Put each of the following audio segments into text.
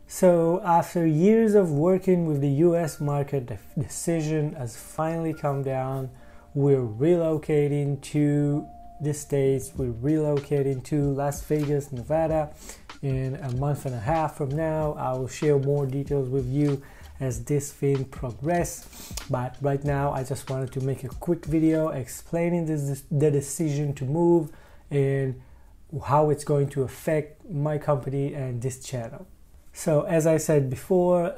So after years of working with the US market, the decision has finally come down. We're relocating to the States. We're relocating to Las Vegas, Nevada in a month and a half from now. I will share more details with you as this thing progresses. But right now, I just wanted to make a quick video explaining the decision to move and how it's going to affect my company and this channel. So as I said before,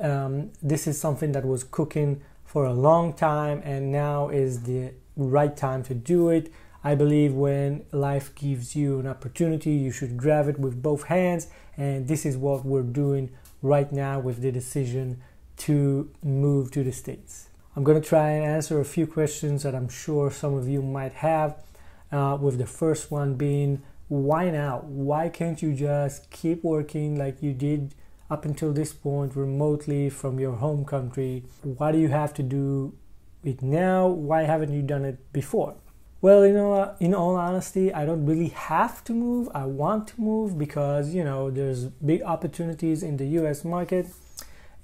this is something that was cooking for a long time, and now is the right time to do it. I believe when life gives you an opportunity, you should grab it with both hands, and this is what we're doing right now with the decision to move to the States. I'm going to try and answer a few questions that I'm sure some of you might have, with the first one being, why now? Why can't you just keep working like you did up until this point remotely from your home country? Why do you have to do it now? Why haven't you done it before? Well, in all honesty, I don't really have to move. I want to move because, there's big opportunities in the US market.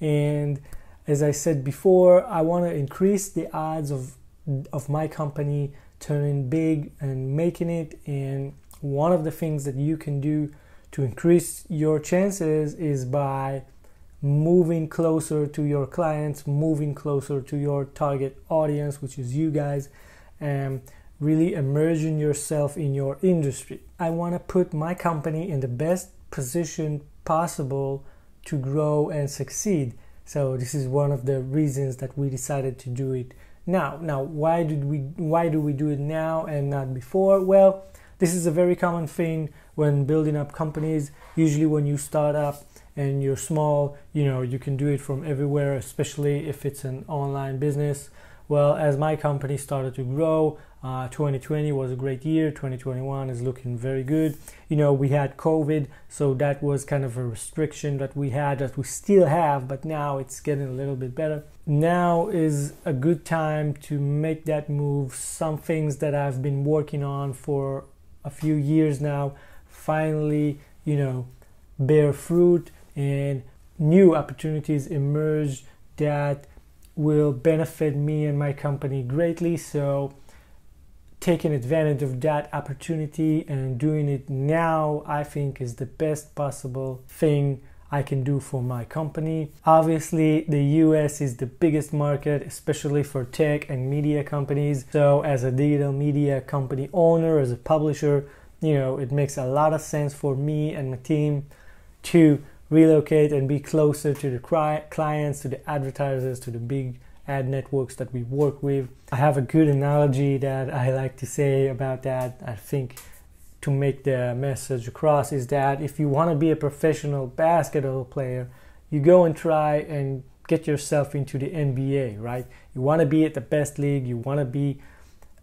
And as I said before, I want to increase the odds of my company turning big and making it. And one of the things that you can do to increase your chances is by moving closer to your clients, moving closer to your target audience, which is you guys, and really immersing yourself in your industry. I want to put my company in the best position possible to grow and succeed. So this is one of the reasons that we decided to do it now. Now, why do we do it now and not before? Well, this is a very common thing when building up companies. Usually when you start up and you're small, you can do it from everywhere, especially if it's an online business. Well, as my company started to grow, 2020 was a great year. 2021 is looking very good. We had COVID, so that was kind of a restriction that we had, that we still have, but now it's getting a little bit better. Now is a good time to make that move. Some things that I've been working on for a few years now finally, bear fruit, and new opportunities emerge that will benefit me and my company greatly. So taking advantage of that opportunity and doing it now, I think, is the best possible thing I can do for my company. Obviously, the US is the biggest market, especially for tech and media companies. So as a digital media company owner, as a publisher, it makes a lot of sense for me and my team to relocate and be closer to the clients, to the advertisers, to the big ad networks that we work with. I have a good analogy that I like to say about that. I think to make the message across is that if you want to be a professional basketball player, you go and try and get yourself into the NBA, right? You want to be at the best league, you want to be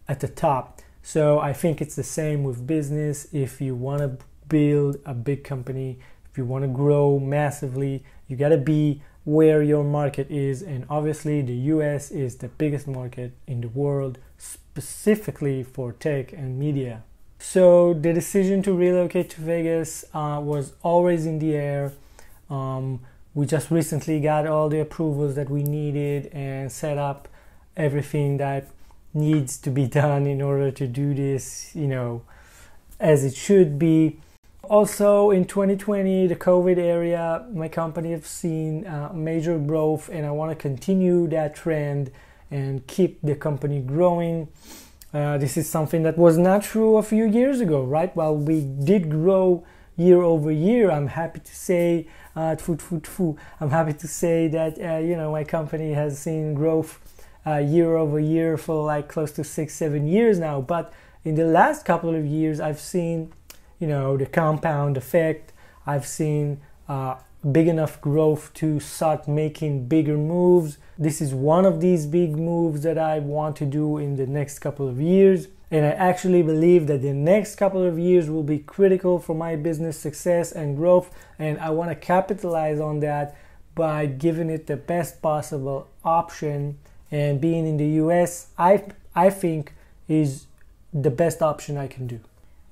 at the top. So I think it's the same with business. If you want to build a big company, if you want to grow massively, you got to be where your market is. And obviously the US is the biggest market in the world, specifically for tech and media. So the decision to relocate to Vegas was always in the air. We just recently got all the approvals that we needed and set up everything that needs to be done in order to do this, as it should be. Also in 2020, the COVID area, my company have seen major growth, and I want to continue that trend and keep the company growing. This is something that was not true a few years ago, right? While we did grow year over year, I'm happy to say, I'm happy to say that, my company has seen growth year over year for like close to 6-7 years now. But in the last couple of years, I've seen, the compound effect. I've seen big enough growth to start making bigger moves. This is one of these big moves that I want to do in the next couple of years. And I actually believe that the next couple of years will be critical for my business success and growth. And I want to capitalize on that by giving it the best possible option. And being in the US, I think is the best option I can do.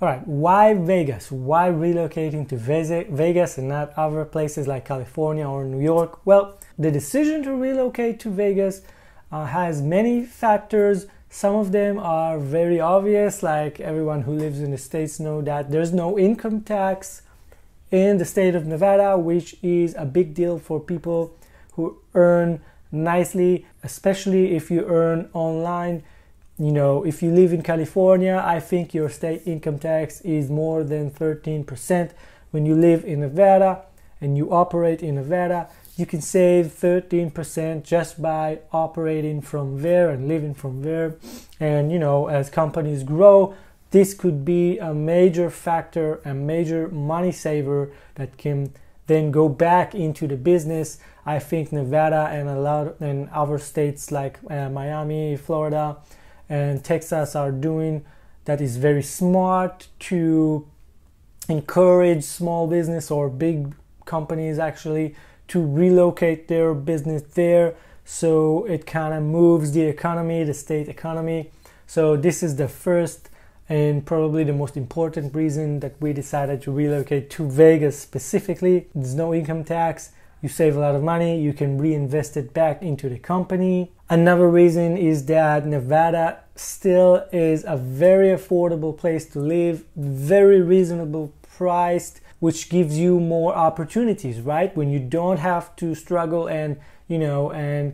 All right, why Vegas? Why relocating to Vegas and not other places like California or New York? Well, the decision to relocate to Vegas has many factors. Some of them are very obvious, like everyone who lives in the States know that there's no income tax in the state of Nevada, which is a big deal for people who earn nicely, especially if you earn online. You know, if you live in California, I think your state income tax is more than 13%. When you live in Nevada and you operate in Nevada, you can save 13% just by operating from there and living from there. And, you know, as companies grow, this could be a major factor, a major money saver that can then go back into the business. I think Nevada and other states like Miami, Florida, and Texas are doing that is very smart to encourage small business or big companies actually to relocate their business there, so it kind of moves the economy, the state economy. So this is the first and probably the most important reason that we decided to relocate to Vegas specifically. There's no income tax. You save a lot of money, you can reinvest it back into the company. Another reason is that Nevada still is a very affordable place to live, very reasonable priced, which gives you more opportunities, right? When you don't have to struggle and, you know, and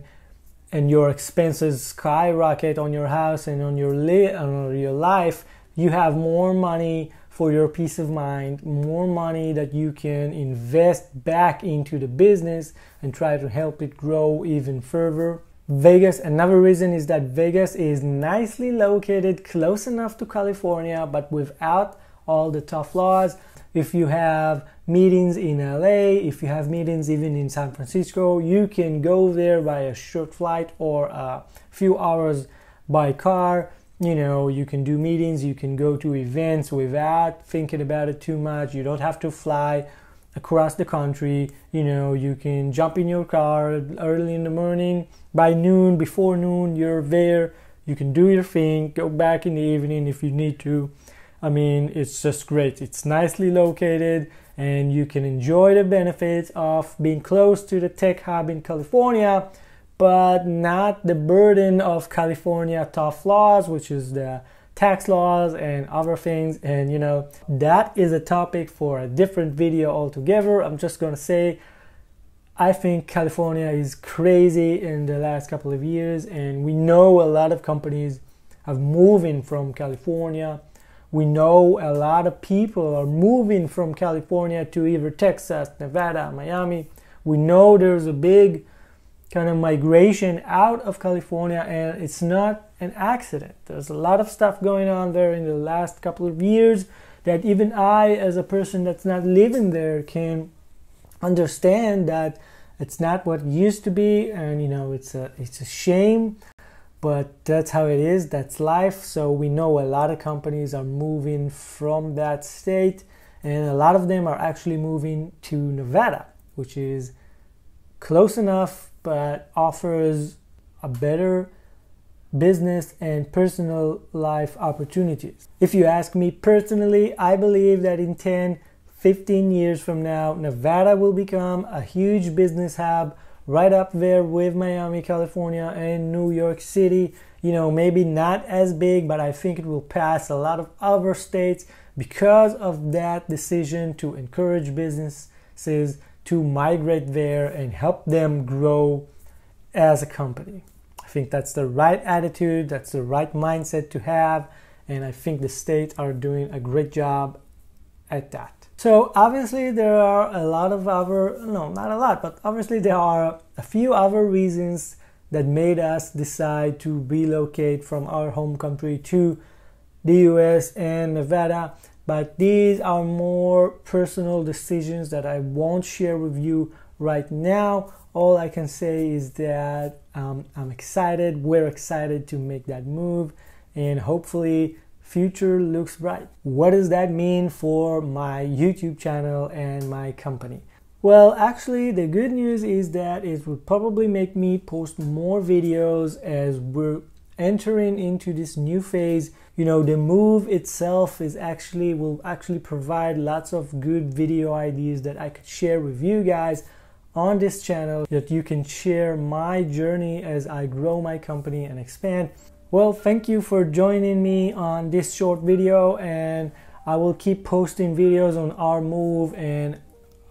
your expenses skyrocket on your house and on your life, you have more money for your peace of mind, more money that you can invest back into the business and try to help it grow even further. Vegas, another reason is that Vegas is nicely located, close enough to California, but without all the tough laws. If you have meetings in LA, if you have meetings even in San Francisco, you can go there by a short flight or a few hours by car. You know, you can do meetings, you can go to events without thinking about it too much. You don't have to fly across the country. You know, you can jump in your car early in the morning. By noon, before noon, you're there. You can do your thing, go back in the evening if you need to. I mean, it's just great. It's nicely located and you can enjoy the benefits of being close to the tech hub in California, but not the burden of California tough laws, which is the tax laws and other things. And you know, that is a topic for a different video altogether. I'm just gonna say, I think California is crazy in the last couple of years, and we know a lot of companies have moving from California. We know a lot of people are moving from California to either Texas, Nevada, Miami. We know there's a big kind of migration out of California, and it's not an accident. There's a lot of stuff going on there in the last couple of years that even I, as a person that's not living there, can understand that it's not what it used to be, and you know, it's a shame, but that's how it is. That's life. So we know a lot of companies are moving from that state, and a lot of them are actually moving to Nevada, which is close enough but offers a better business and personal life opportunities. If you ask me personally, I believe that in 10-15 years from now, Nevada will become a huge business hub right up there with Miami, California, and New York City. You know, maybe not as big, but I think it will pass a lot of other states because of that decision to encourage businesses to migrate there and help them grow as a company. I think that's the right attitude, that's the right mindset to have, and I think the states are doing a great job at that. So obviously there are a lot of other, no, not a lot, but obviously there are a few other reasons that made us decide to relocate from our home country to the US and Nevada. But these are more personal decisions that I won't share with you right now. All I can say is that I'm excited, we're excited to make that move, and hopefully future looks bright. What does that mean for my YouTube channel and my company? Well, actually, the good news is that it will probably make me post more videos as we're entering into this new phase. you know, the move itself will actually provide lots of good video ideas that I could share with you guys on this channel, that you can share my journey as I grow my company and expand. Well, thank you for joining me on this short video, and I will keep posting videos on our move and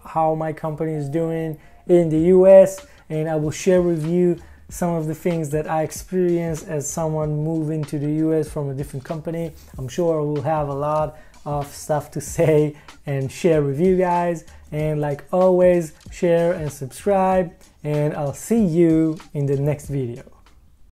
how my company is doing in the US, and I will share with you some of the things that I experienced as someone moving to the US from a different company. I'm sure I will have a lot of stuff to say and share with you guys. And like always, share and subscribe, and I'll see you in the next video.